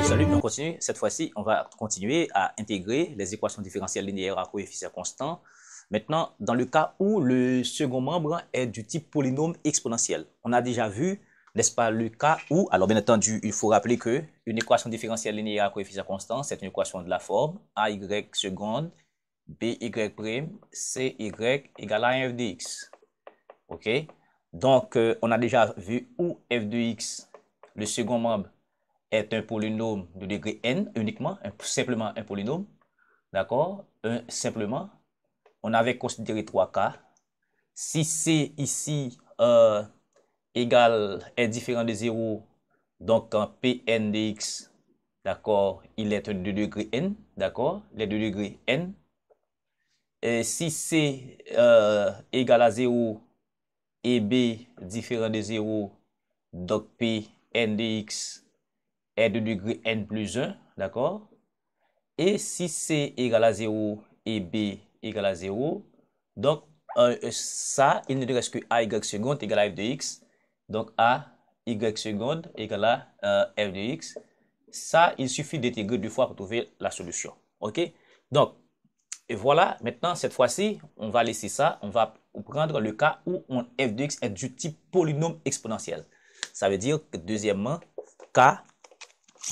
Salut, on continue. Cette fois-ci, on va continuer à intégrer les équations différentielles linéaires à coefficients constants. Maintenant, dans le cas où le second membre est du type polynôme exponentiel. On a déjà vu, n'est-ce pas, le cas où, alors bien entendu, il faut rappeler que une équation différentielle linéaire à coefficients constants, c'est une équation de la forme AY seconde, BY prime, CY égale à 1 f de x. OK? Donc, on a déjà vu où f de x, le second membre, est un polynôme de degré n uniquement, simplement un polynôme. D'accord? Simplement, on avait considéré 3 cas. Si c ici est différent de 0, donc Pn de x, d'accord, il est de degré n, d'accord, il est de degré n. Et si c égale à 0 et b différent de 0, donc Pn de x est de degré n plus 1, d'accord? Et si c égale à 0 et b égale à 0, donc ça, il ne reste que ay seconde égale à f de x. Donc ay seconde égale à f de x. Ça, il suffit d'intégrer 2 fois pour trouver la solution. OK? Donc, et voilà, maintenant, cette fois-ci, on va laisser ça. On va prendre le cas où f de x est du type polynôme exponentiel. Ça veut dire que, deuxièmement, cas,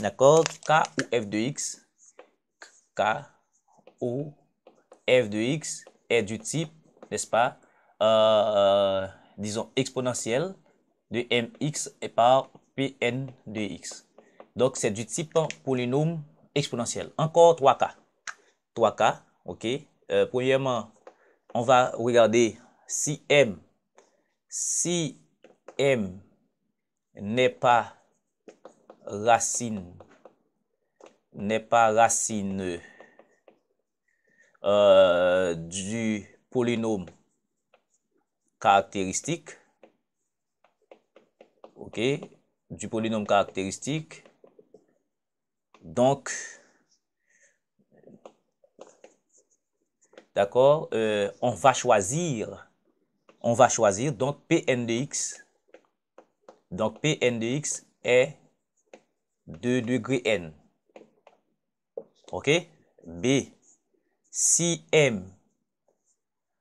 d'accord, cas où f de x, cas où f de x est du type, n'est-ce pas, disons, exponentiel de mx et par Pn de x. Donc, c'est du type polynôme exponentiel. Encore 3 cas. 3 cas, ok. Premièrement, on va regarder si m n'est pas racine du polynôme caractéristique, ok, du polynôme caractéristique. Donc, d'accord, on va choisir donc Pn de x. Donc, Pn de x est de degré n. Ok? B, si m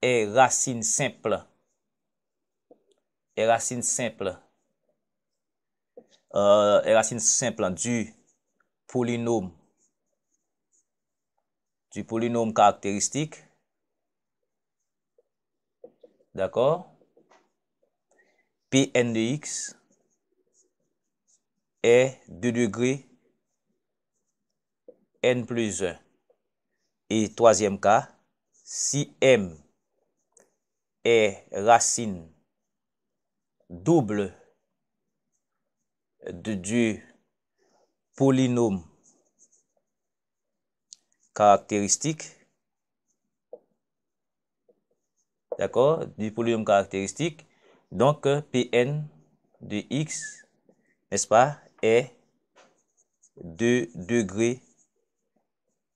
est racine simple, du polynôme caractéristique, d'accord? Pn de x est de degré n plus 1. Et troisième cas, si m est racine double du polynôme caractéristique, d'accord, du polynôme caractéristique, donc Pn de x, n'est-ce pas, est de degré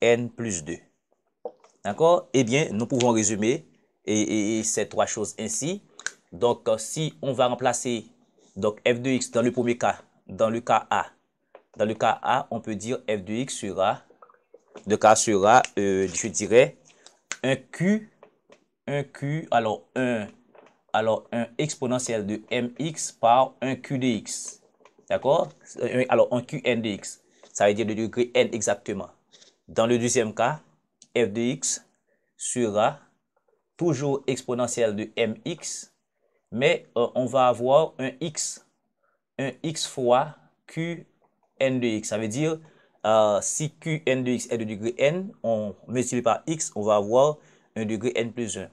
n plus 2. D'accord? Eh bien, nous pouvons résumer ces trois choses ainsi. Donc, si on va remplacer donc f de x dans le premier cas, dans le cas A, on peut dire f de x sera, je dirais, un Q, alors un exponentiel de mx par un Q de x. D'accord? Alors, un Qn de x. Ça veut dire le degré n exactement. Dans le deuxième cas, f de x sera toujours exponentiel de mx, mais on va avoir un x fois qn de x. Ça veut dire, si qn de x est de degré n, on multiplie par x, on va avoir un degré n plus 1.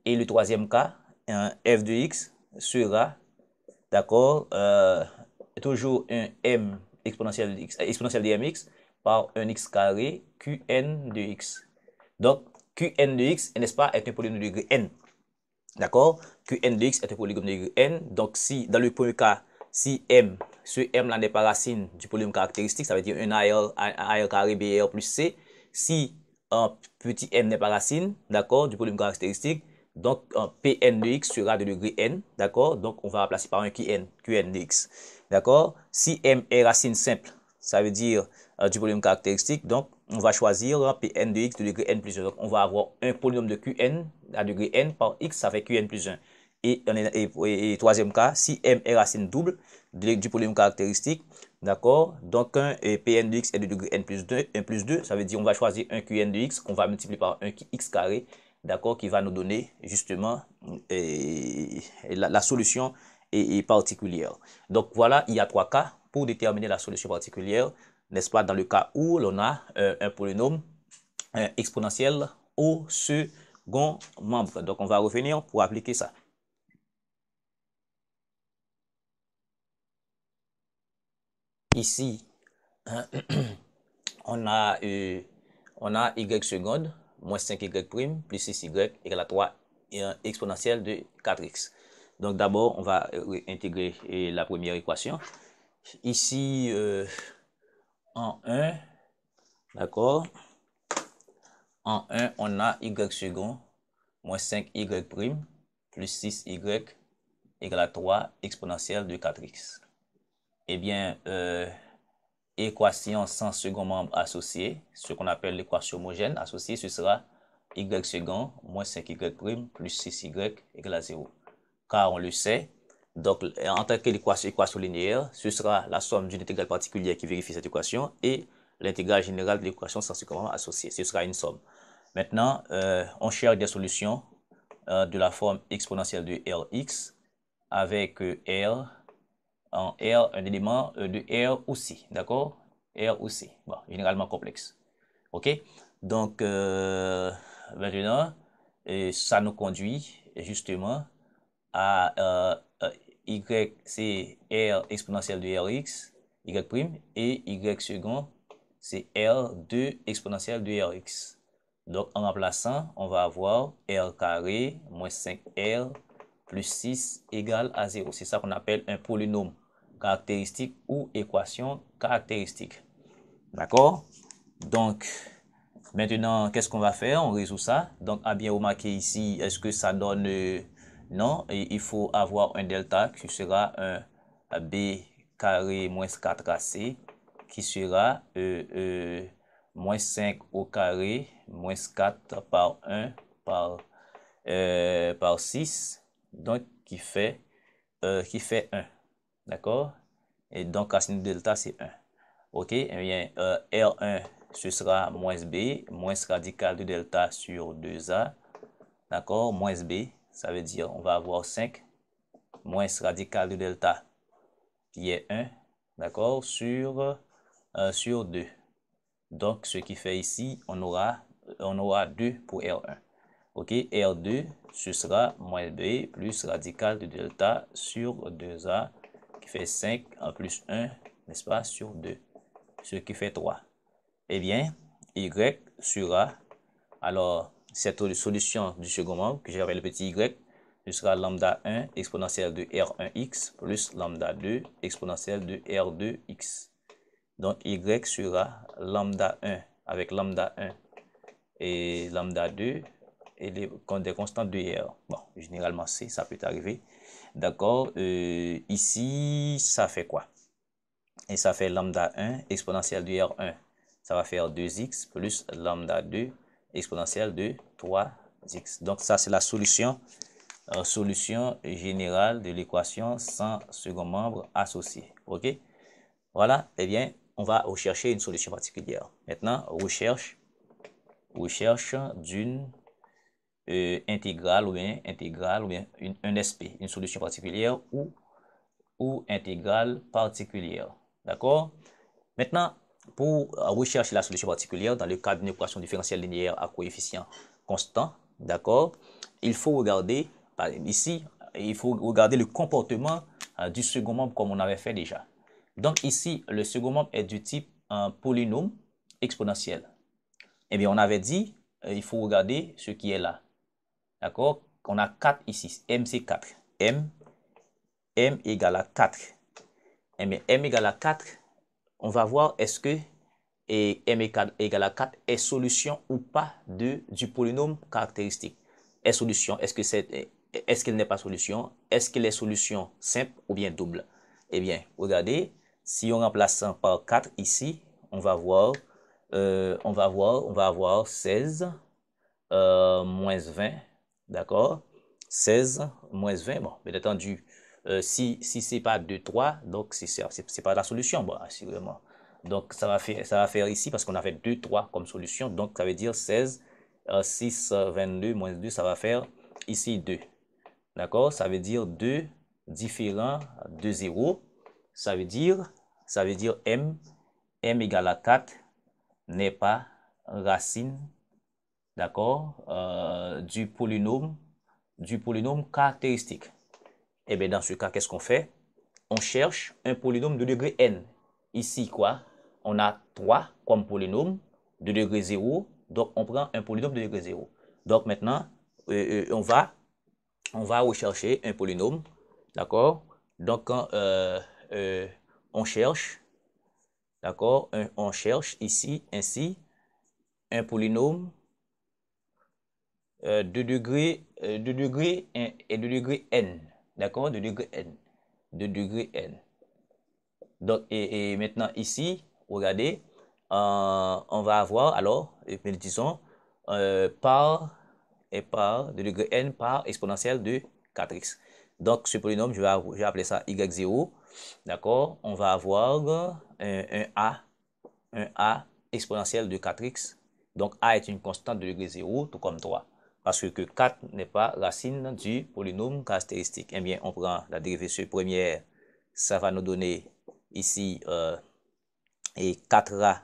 Et le troisième cas, f de x sera, d'accord, toujours un m exponentiel de mx par un x carré qn de x. Donc, qn de x, n'est-ce pas, est un polynôme de degré n. D'accord? Qn de x est un polynôme de degré n. Donc, si dans le premier cas, si ce m là n'est pas racine du polynôme caractéristique, ça veut dire un AR carré BR plus C. Si un petit m n'est pas racine, d'accord, du polynôme caractéristique, donc Pn de x sera de degré n, d'accord? Donc, on va remplacer par un Qn de x. D'accord? Si m est racine simple, ça veut dire du polynôme caractéristique. Donc, on va choisir Pn de x de degré n plus 1. Donc, on va avoir un polynôme de Qn à degré n par x, ça fait Qn plus 1. Et troisième cas, si m est racine double du polynôme caractéristique, d'accord? Donc, un Pn de x est de degré n plus 2, ça veut dire on va choisir un Qn de x qu'on va multiplier par un x carré, d'accord, qui va nous donner justement la solution particulière. Donc, voilà, il y a 3 cas pour déterminer la solution particulière, n'est-ce pas, dans le cas où l'on a un polynôme exponentiel au second membre. Donc, on va revenir pour appliquer ça. Ici, on a y seconde moins 5y prime plus 6y égale à 3 exponentielle de 4x. Donc, d'abord, on va intégrer la première équation. Ici, en 1, d'accord, en 1, on a y second moins 5y prime plus 6y égale à 3 exponentielle de 4x. Eh bien, équation sans second membre associé, ce qu'on appelle l'équation homogène associée, ce sera y second moins 5y prime plus 6y égale à 0. Car on le sait, donc en tant que l'équation linéaire, ce sera la somme d'une intégrale particulière qui vérifie cette équation et l'intégrale générale de l'équation sans second membre associé. Ce sera une somme. Maintenant, on cherche des solutions de la forme exponentielle de Rx avec R en R, un élément de R aussi, d'accord? R aussi, bon, généralement complexe. Ok? Donc, maintenant, ça nous conduit justement à Y, c'est R exponentielle de Rx, Y prime, et Y second, c'est R2 exponentielle de Rx. Donc, en remplaçant, on va avoir R carré moins 5R plus 6 égale à 0. C'est ça qu'on appelle un polynôme caractéristique ou équation caractéristique. D'accord? Donc, maintenant, qu'est-ce qu'on va faire? On résout ça. Donc, à bien remarquer ici, est-ce que ça donne... non, et il faut avoir un delta qui sera un b carré moins 4ac qui sera moins 5 au carré moins 4 par 1 par 6, donc qui fait 1. D'accord? Et donc, racine de delta, c'est 1. OK? Eh bien, R1, ce sera moins B, moins radical de delta sur 2A. D'accord? Moins B, ça veut dire on va avoir 5, moins radical de delta, qui est 1. D'accord? Sur 2. Donc, ce qui fait ici, on aura 2 pour R1. OK? R2, ce sera moins B plus radical de delta sur 2A, qui fait 5 en plus 1, n'est-ce pas, sur 2, ce qui fait 3. Eh bien, Y sera, alors, cette solution du second membre, que j'appelle le petit Y, ce sera lambda 1 exponentielle de R1x plus lambda 2 exponentielle de R2x. Donc, Y sera lambda 1 avec lambda 1 et lambda 2 et des constantes de R. Bon, généralement, ça peut arriver. D'accord. Ici, ça fait quoi? Et ça fait lambda 1 exponentielle de R1. Ça va faire 2x plus lambda 2 exponentielle de 3x. Donc, ça, c'est la solution générale de l'équation sans second membre associé. OK? Voilà. Eh bien, on va rechercher une solution particulière. Maintenant, recherche d'une intégrale ou bien un SP, une solution particulière ou intégrale particulière. D'accord? Maintenant, pour rechercher la solution particulière dans le cas d'une équation différentielle linéaire à coefficient constant, d'accord, il faut regarder, ici, il faut regarder le comportement du second membre comme on avait fait déjà. Donc ici, le second membre est du type polynôme exponentiel. Eh bien, on avait dit, il faut regarder ce qui est là. D'accord? On a 4 ici. M, c'est 4. M égale à 4. Eh bien, M égale à 4, on va voir est-ce que M égale à 4 est solution ou pas du polynôme caractéristique. Est solution, est-ce qu'elle n'est pas solution? Est-ce qu'elle est solution simple ou bien double? Eh bien, regardez, si on remplace par 4 ici, on va avoir 16 moins 20, d'accord? 16 moins 20, bon, bien entendu, si c'est pas 2, 3, donc c'est pas la solution, bon, assurément. Donc, ça va faire ici, parce qu'on avait 2, 3 comme solution, donc ça veut dire 16, 6, 22, moins 2, ça va faire ici 2. D'accord? Ça veut dire 2 différents de 0. Ça veut dire m égale à 4 n'est pas racine, d'accord, du polynôme caractéristique. Et bien dans ce cas, qu'est-ce qu'on fait? On cherche un polynôme de degré n. Ici, quoi? On a 3 comme polynôme de degré 0. Donc, on prend un polynôme de degré 0. Donc, maintenant, on va rechercher un polynôme. D'accord? Donc, on cherche, d'accord? On cherche ici, ainsi, un polynôme de degré et de degré n. D'accord? De degré n. De degré n. Donc, et maintenant ici, regardez, on va avoir alors, disons, par de degré n par exponentielle de 4x. Donc, ce polynôme, je vais appeler ça y0. D'accord? On va avoir un a exponentielle de 4x. Donc, a est une constante de degré 0, tout comme 3. Parce que 4 n'est pas racine du polynôme caractéristique. Eh bien, on prend la dérivée première, ça va nous donner ici et 4a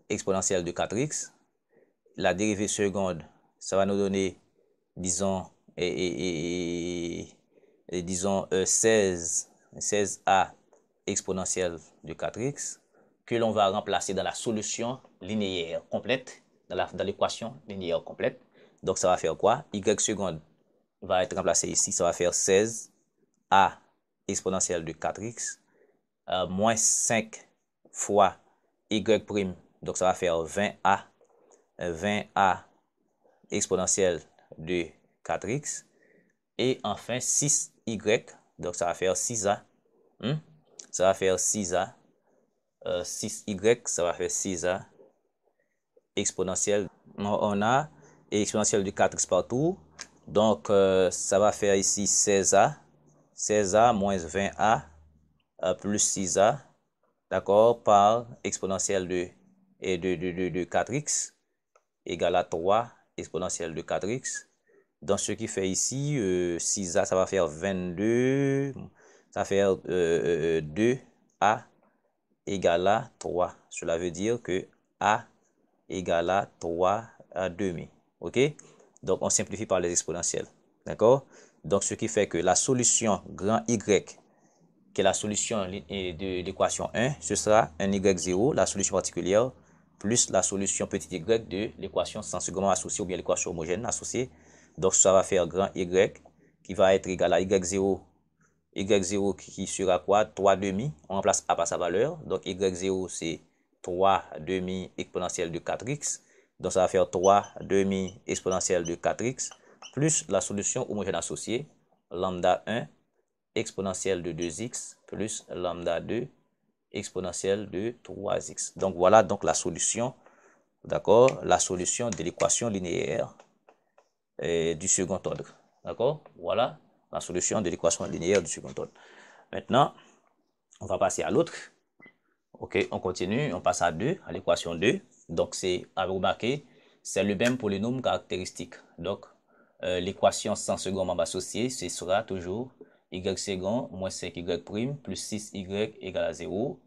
exponentielle de 4x. La dérivée seconde, ça va nous donner, disons, disons 16a exponentielle de 4x, que l'on va remplacer dans la solution linéaire complète, dans l'équation linéaire complète. Donc, ça va faire quoi? Y seconde va être remplacé ici, ça va faire 16a exponentielle de 4x, moins 5 fois y prime, donc ça va faire 20a exponentielle de 4x, et enfin 6y, donc ça va faire 6a, ça va faire 6a, 6y, ça va faire 6a exponentielle. On a exponentielle de 4x partout, donc ça va faire ici 16a moins 20a plus 6a, d'accord, par exponentielle de 4x égale à 3 exponentielle de 4x. Donc, ce qui fait ici, 6a, ça va faire 22, ça va faire 2a égale à 3. Cela veut dire que a égale à 3 à demi. OK? Donc, on simplifie par les exponentielles. D'accord? Donc, ce qui fait que la solution grand Y, qui est la solution de l'équation 1, ce sera un y0, la solution particulière, plus la solution petit y de l'équation sensiblement associée ou bien l'équation homogène associée. Donc, ça va faire grand Y qui va être égal à y0 qui sera quoi? 3 demi. On remplace a par sa valeur. Donc, y0, c'est 3 demi exponentielle de 4x. Donc, ça va faire 3 demi exponentielle de 4x plus la solution homogène associée, lambda 1 exponentielle de 2x plus lambda 2 exponentielle de 3x. Donc, voilà donc la solution, d'accord? La solution de l'équation linéaire du second ordre. D'accord? Voilà la solution de l'équation linéaire du second ordre. Maintenant, on va passer à l'autre. OK, on continue, on passe à l'équation 2. Donc, c'est à remarquer, c'est le même polynôme caractéristique. Donc, l'équation sans second membre associé, ce sera toujours y second moins 5y prime plus 6y égale à 0.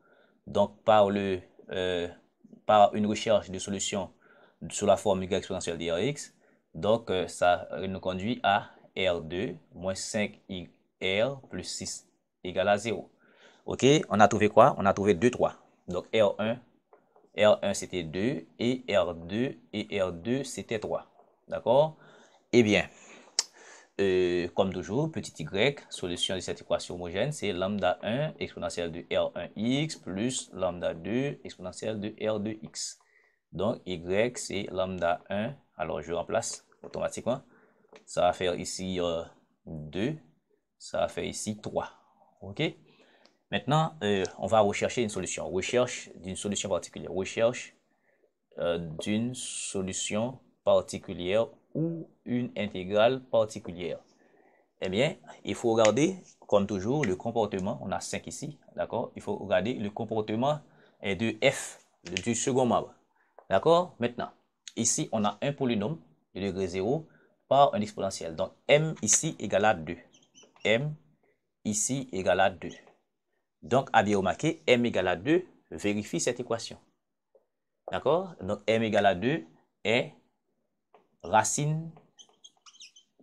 Donc, par une recherche de solution sous la forme y exponentielle de Rx, donc ça nous conduit à R2 moins 5yr plus 6 égale à 0. OK, on a trouvé quoi? On a trouvé 2, 3. Donc R1 c'était 2 et R2 c'était 3. D'accord? Eh bien, comme toujours, petit y, solution de cette équation homogène, c'est lambda 1 exponentielle de R1x plus lambda 2 exponentielle de R2x. Donc, y, c'est lambda 1. Alors, je remplace automatiquement. Ça va faire ici 2. Ça va faire ici 3. OK? Maintenant, on va rechercher une solution. Recherche d'une solution particulière. Recherche d'une solution particulière ou une intégrale particulière. Eh bien, il faut regarder, comme toujours, le comportement. On a 5 ici, d'accord? Il faut regarder le comportement de f, du second membre. D'accord? Maintenant, ici, on a un polynôme de degré 0 par un exponentiel. Donc, m ici égale à 2. M ici égale à 2. Donc, à bien remarquer, m égale à 2 vérifie cette équation. D'accord? Donc, m égale à 2 est racine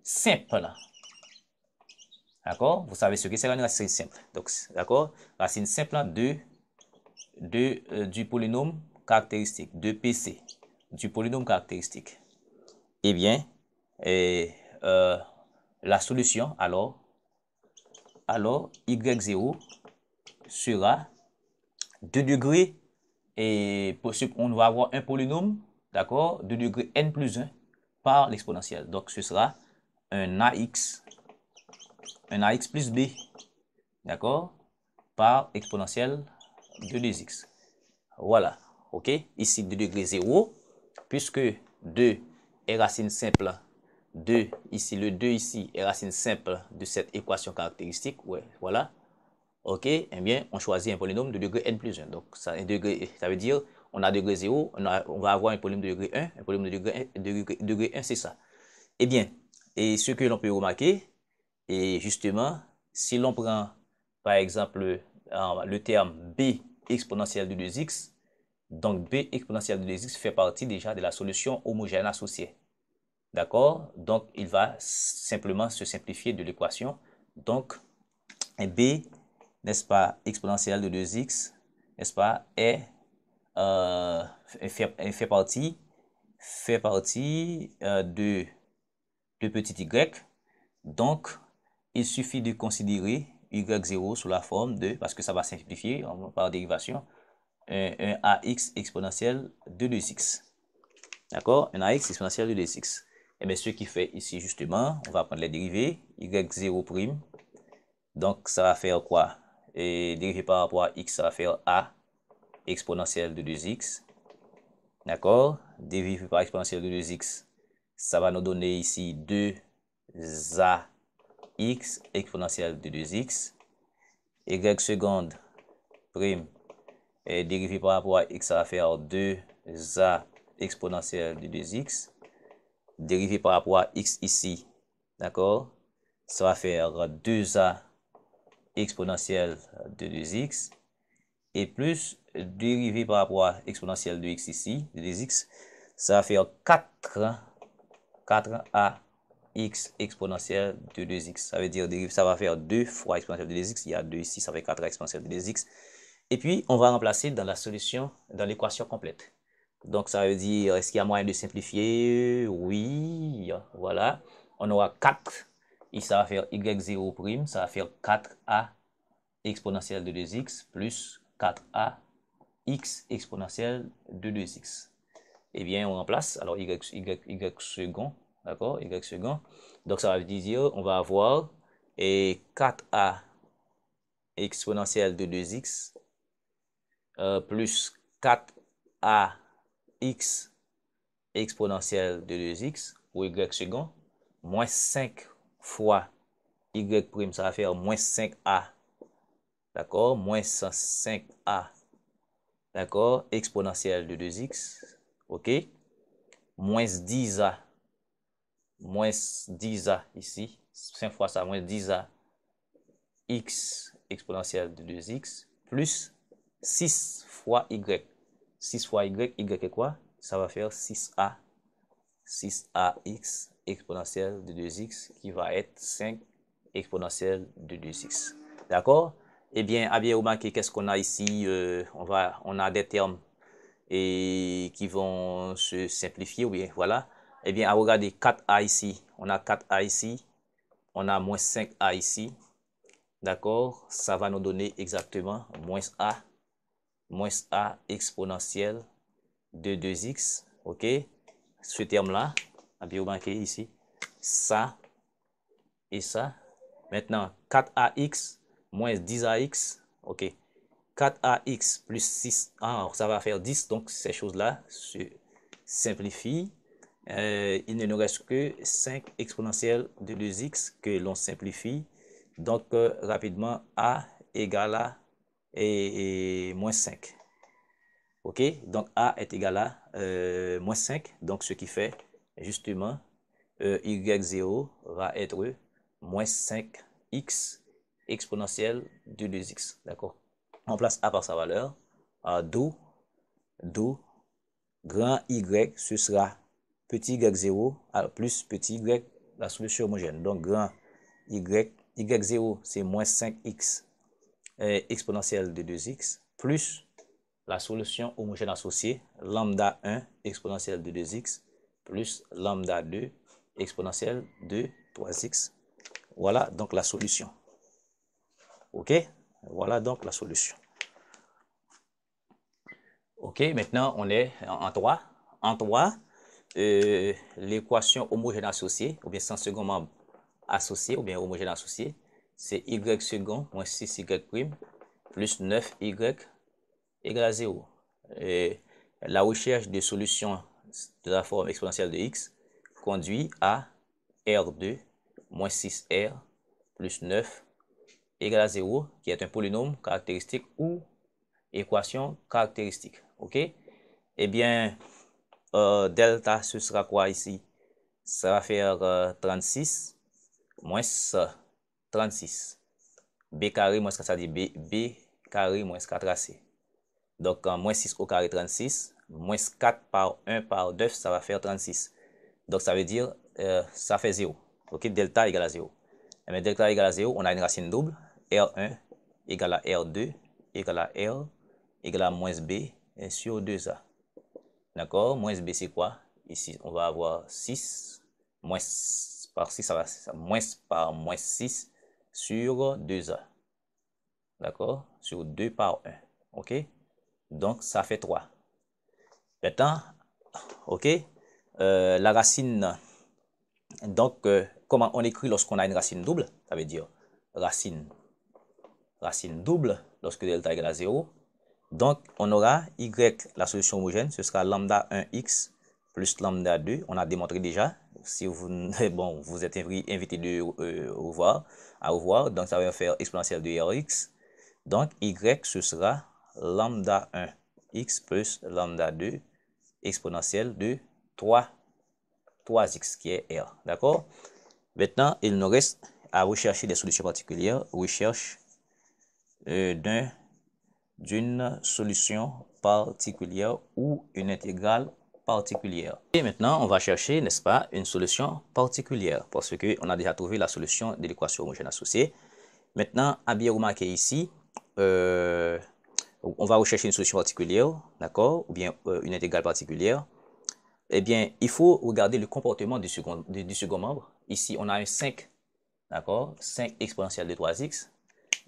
simple. D'accord? Vous savez ce que c'est une racine simple. Donc, d'accord? Racine simple du polynôme caractéristique, de PC, du polynôme caractéristique. Eh bien, la solution, alors y0 sera 2 degrés, et on va avoir un polynôme, d'accord, de degré n plus 1 par l'exponentielle. Donc, ce sera un ax plus b, d'accord, par exponentielle de 2x. Voilà, ok. Ici, 2 degré 0, puisque 2 est racine simple. 2, ici, le 2 ici est racine simple de cette équation caractéristique. Ouais, voilà. Ok, eh bien, on choisit un polynôme de degré n plus 1. Donc, ça veut dire, on a degré 0, on va avoir un polynôme de degré 1, un polynôme de degré 1, c'est ça. Eh bien, et ce que l'on peut remarquer, et justement, si l'on prend, par exemple, le terme b exponentielle de 2x, donc b exponentielle de 2x fait partie déjà de la solution homogène associée. D'accord? Donc, il va simplement se simplifier de l'équation. Donc, b, n'est-ce pas, exponentielle de 2x, n'est-ce pas, fait partie de petit y. Donc, il suffit de considérer y0 sous la forme de, parce que ça va simplifier par dérivation, un ax exponentielle de 2x. D'accord? Un ax exponentielle de 2x. Et bien, ce qui fait ici, justement, on va prendre les dérivés, y0'. Donc, ça va faire quoi? Et dérivé par rapport à x, ça va faire a exponentielle de 2x. D'accord? Dérivé par exponentielle de 2x, ça va nous donner ici 2ax exponentielle de 2x. Y seconde prime est dérivé par rapport à x, ça va faire 2a exponentielle de 2x. Dérivé par rapport à x ici, d'accord? Ça va faire 2a exponentielle de 2x. Et plus dérivé par rapport à exponentielle de x ici, de 2x, ça va faire 4a x exponentielle de 2x. Ça veut dire, ça va faire 2 fois exponentielle de 2x. Il y a 2 ici, ça fait 4a exponentielle de 2x. Et puis, on va remplacer dans la solution, dans l'équation complète. Donc, ça veut dire, est-ce qu'il y a moyen de simplifier? Oui, voilà. On aura 4. Et ça va faire y0', ça va faire 4a exponentielle de 2x plus 4a x exponentielle de 2x. Eh bien, on remplace, alors y second, d'accord, y second. Donc, ça veut dire, on va avoir 4a exponentielle de 2x plus 4a x exponentielle de 2x pour y second, moins 5 fois y prime, ça va faire moins 5a, d'accord, moins 5a, d'accord, exponentielle de 2x, ok, moins 10a ici, 5 fois ça, moins 10a x exponentielle de 2x, plus 6 fois y. 6 fois y est quoi? Ça va faire 6ax exponentielle de 2x qui va être 5 exponentielle de 2x. D'accord? Eh bien, à bien remarquer, qu'est-ce qu'on a ici? On a des termes qui vont se simplifier, ou bien, voilà. Eh bien, à regarder 4a ici, on a 4a ici, on a moins 5a ici, d'accord? Ça va nous donner exactement moins a exponentielle de 2x, ok? Ce terme-là, à bien remarquer ici, ça et ça. Maintenant, 4ax moins 10ax, ok. 4ax plus 6, ça va faire 10, donc ces choses-là se simplifient. Il ne nous reste que 5 exponentielles de 2x que l'on simplifie. Donc, rapidement, a égale à et moins 5. Ok, donc a est égal à moins 5. Donc, ce qui fait justement y0 va être moins 5x exponentielle de 2x. D'accord? On place a par sa valeur. D'où grand y, ce sera petit y0 plus petit y, la solution homogène. Donc, grand y0, c'est moins 5x exponentielle de 2x, plus la solution homogène associée, lambda 1 exponentielle de 2x, plus lambda 2 exponentielle de 3x. Voilà donc la solution. OK? Voilà donc la solution. OK, maintenant on est en 3. En 3, l'équation homogène associée, ou bien sans second membre associé, ou bien homogène associé, c'est y second moins 6y prime plus 9y égale à 0. Et la recherche de solutions de la forme exponentielle de x conduit à R2 moins 6R plus 9 égale à 0, qui est un polynôme caractéristique ou équation caractéristique. OK? Eh bien, delta, ce sera quoi ici? Ça va faire 36 moins 36. B carré moins 4, ça dit B carré moins 4AC. Donc, moins 6 au carré 36, moins 4 par 1 par 9, ça va faire 36. Donc, ça veut dire, ça fait 0. OK, delta égale à 0. Et bien, delta égale à 0, on a une racine double. R1 égale à R2 égale à R égale à moins B sur 2A. D'accord? Moins B, c'est quoi? Ici, on va avoir 6. Moins par 6, ça va moins par moins 6 sur 2A. D'accord? Sur 2 par 1. OK? Donc, ça fait 3. Maintenant, OK? La racine, donc, comment on écrit lorsqu'on a une racine double? Ça veut dire racine double lorsque delta égale à 0. Donc, on aura y, la solution homogène, ce sera lambda 1x plus lambda 2. On a démontré déjà. Si vous, bon, vous êtes invité à revoir. Donc, ça va faire exponentielle de rx. Donc, y, ce sera lambda 1x plus lambda 2 exponentielle de 3x qui est r. D'accord? Maintenant, il nous reste à rechercher des solutions particulières. Recherche d'une solution particulière ou une intégrale particulière. Et maintenant, on va chercher, n'est-ce pas, une solution particulière parce qu'on a déjà trouvé la solution de l'équation homogène associée. Maintenant, à bien remarquer ici, on va rechercher une solution particulière, d'accord, ou bien une intégrale particulière. Eh bien, il faut regarder le comportement du second membre. Ici, on a un 5, d'accord, 5 exponentielle de 3x.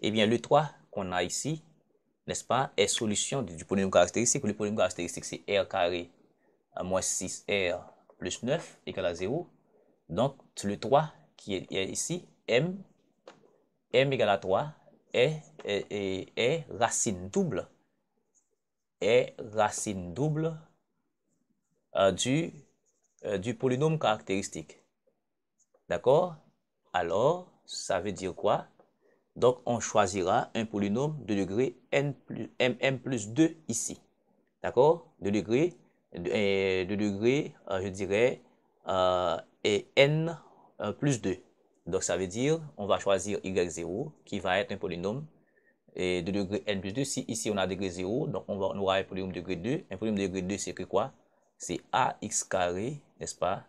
Eh bien, le 3 qu'on a ici, n'est-ce pas, est solution du polynôme caractéristique. Le polynôme caractéristique, c'est r carré à moins 6r plus 9 égale à 0. Donc, le 3 qui est ici, m égale à 3, est racine double. Est racine double du polynôme caractéristique. D'accord? Alors, ça veut dire quoi? Donc, on choisira un polynôme de degré mm plus 2 ici. D'accord? De degré, je dirais, et n plus 2. Donc, ça veut dire, on va choisir y0 qui va être un polynôme de degré n plus 2. Si ici, on a degré 0, donc on aura un polynôme de degré 2. Un polynôme de degré 2, c'est que quoi? C'est ax carré, n'est-ce pas?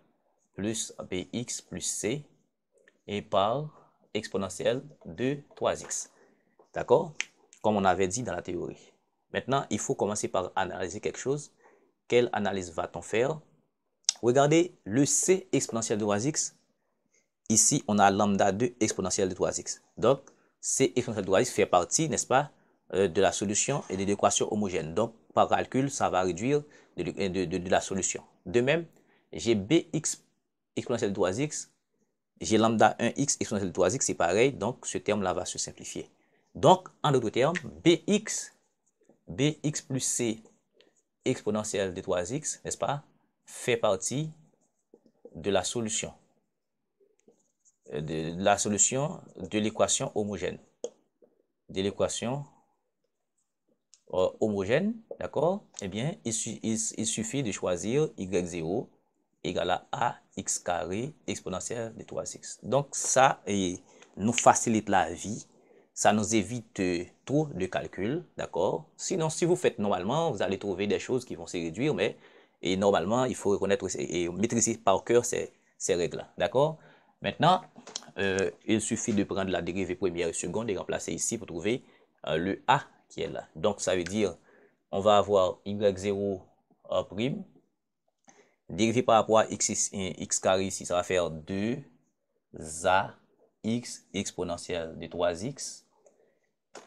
Plus bx plus c et par exponentielle de 3x. D'accord? Comme on avait dit dans la théorie. Maintenant, il faut commencer par analyser quelque chose. Quelle analyse va-t-on faire? Regardez le c exponentielle de 3x. Ici, on a lambda 2 exponentielle de 3x. Donc, c exponentielle de 3x fait partie, n'est-ce pas, de la solution et de l'équation homogène. Donc, par calcul, ça va réduire de la solution. De même, j'ai bx exponentielle de 3x. J'ai lambda 1x exponentielle de 3x, c'est pareil. Donc, ce terme-là va se simplifier. Donc, en d'autres termes, bx plus c exponentielle de 3x, n'est-ce pas, fait partie de la solution. De l'équation homogène. De l'équation homogène, d'accord? Eh bien, il suffit de choisir y0 égale à ax carré exponentielle de 3x. Donc, ça nous facilite la vie. Ça nous évite trop de calculs, d'accord? Sinon, si vous faites normalement, vous allez trouver des choses qui vont se réduire, mais normalement, il faut reconnaître et maîtriser par cœur ces règles-là, d'accord? Maintenant, il suffit de prendre la dérivée première et seconde et remplacer ici pour trouver le a qui est là. Donc, ça veut dire, on va avoir y0 prime, dérivé par rapport à x carré ici, ça va faire 2ax exponentielle de 3x.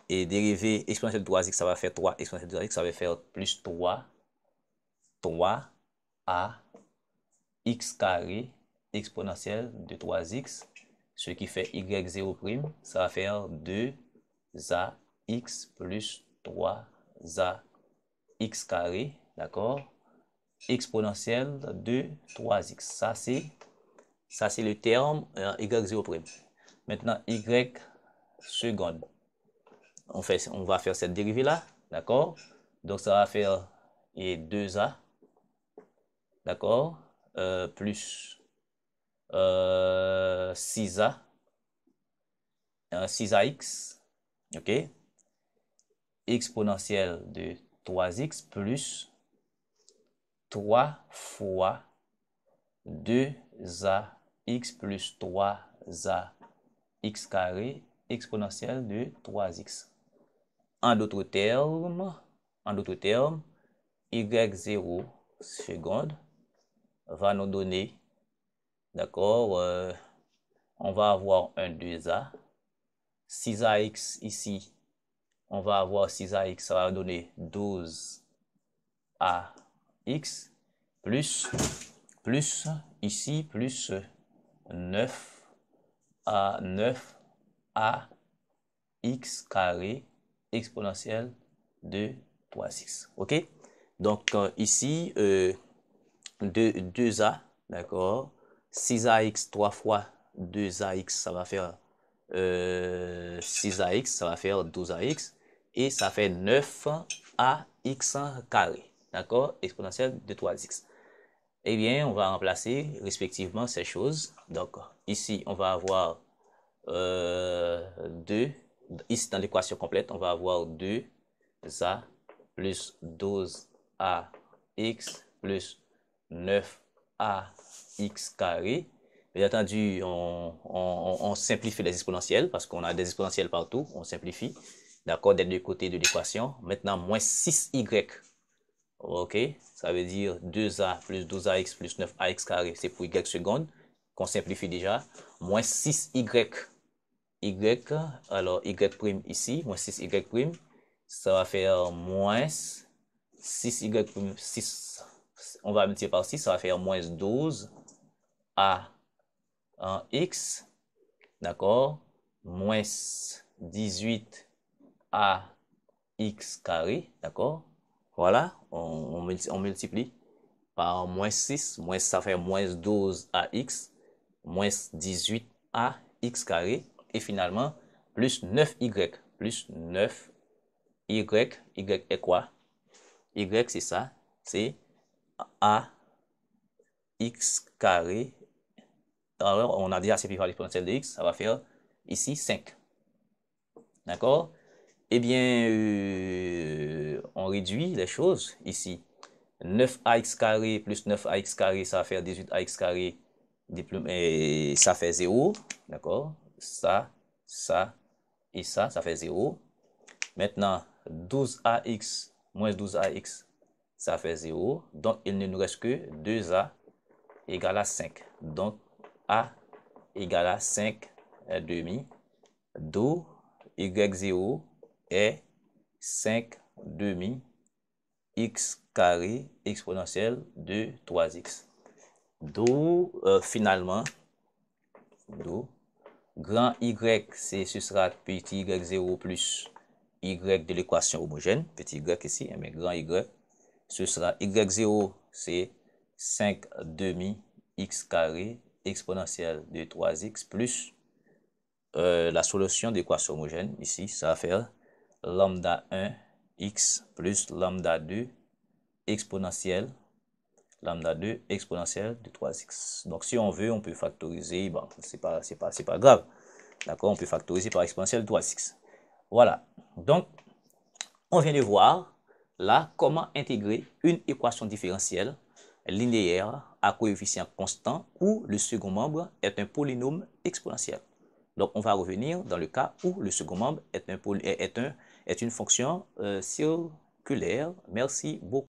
Et dérivé exponentielle de 3x, ça va faire 3 exponentielle de 3x, ça va faire plus 3a x carré exponentielle de 3x, ce qui fait y0 prime, ça va faire 2ax plus 3a x carré, d'accord, exponentielle de 3x. Ça, c'est le terme y0 prime. Maintenant, y seconde. On va faire cette dérivée là, d'accord? Donc, ça va faire 2a, d'accord, plus 6a, 6ax, ok, exponentielle de 3x plus 3 fois 2ax plus 3ax carré exponentielle de 3x. En d'autres termes, y0 seconde va nous donner, d'accord, on va avoir un 2a, 6ax ici, on va avoir 6ax, ça va donner 12ax, plus ici, plus 9x carré exponentielle de 3x. OK? Donc, ici, 2a, d'accord? 6ax, 3 fois 2ax, ça va faire 6ax, ça va faire 12ax. Et ça fait 9ax carré, d'accord? Exponentielle de 3x. Eh bien, on va remplacer respectivement ces choses. Donc, ici, on va avoir 2. Ici, dans l'équation complète, on va avoir 2a plus 12ax plus 9ax carré. Bien entendu, on simplifie les exponentielles parce qu'on a des exponentielles partout. On simplifie, d'accord, des deux côtés de l'équation. Maintenant, moins 6y. Ok, ça veut dire 2a plus 12ax plus 9ax carré, c'est pour y seconde, qu'on simplifie déjà. Moins 6y. Alors y prime ici, moins 6y prime, ça va faire moins 6y prime, 6, on va multiplier par 6, ça va faire moins 12a en x, d'accord, moins 18a x carré, d'accord. Voilà, on multiplie par moins 6, moins ça fait moins 12ax, moins 18ax carré, et finalement, plus 9y, plus 9y, y est quoi? Y, c'est ça, c'est ax carré. Alors, on a déjà simplifié par l'exponentielle de x, ça va faire ici 5. D'accord? Eh bien, on réduit les choses ici. 9ax carré plus 9ax carré, ça va faire 18ax carré, et ça fait 0. D'accord? Ça et ça fait 0. Maintenant, 12ax moins 12ax, ça fait 0. Donc, il ne nous reste que 2a égale à 5. Donc, a égale à 5 demi. D'où y0 est 5 demi x carré exponentielle de 3x. D'où finalement, Grand Y, ce sera petit Y0 plus Y de l'équation homogène. Petit Y ici, mais grand Y. Ce sera Y0, c'est 5 demi X carré exponentielle de 3X plus la solution d'équation homogène. Ici, ça va faire lambda 1 X plus lambda 2 exponentielle de 3x. Donc, si on veut, on peut factoriser. Bon, c'est pas grave. D'accord? On peut factoriser par exponentielle de 3x. Voilà. Donc, on vient de voir là comment intégrer une équation différentielle linéaire à coefficient constant où le second membre est un polynôme exponentiel. Donc, on va revenir dans le cas où le second membre est une fonction circulaire. Merci beaucoup.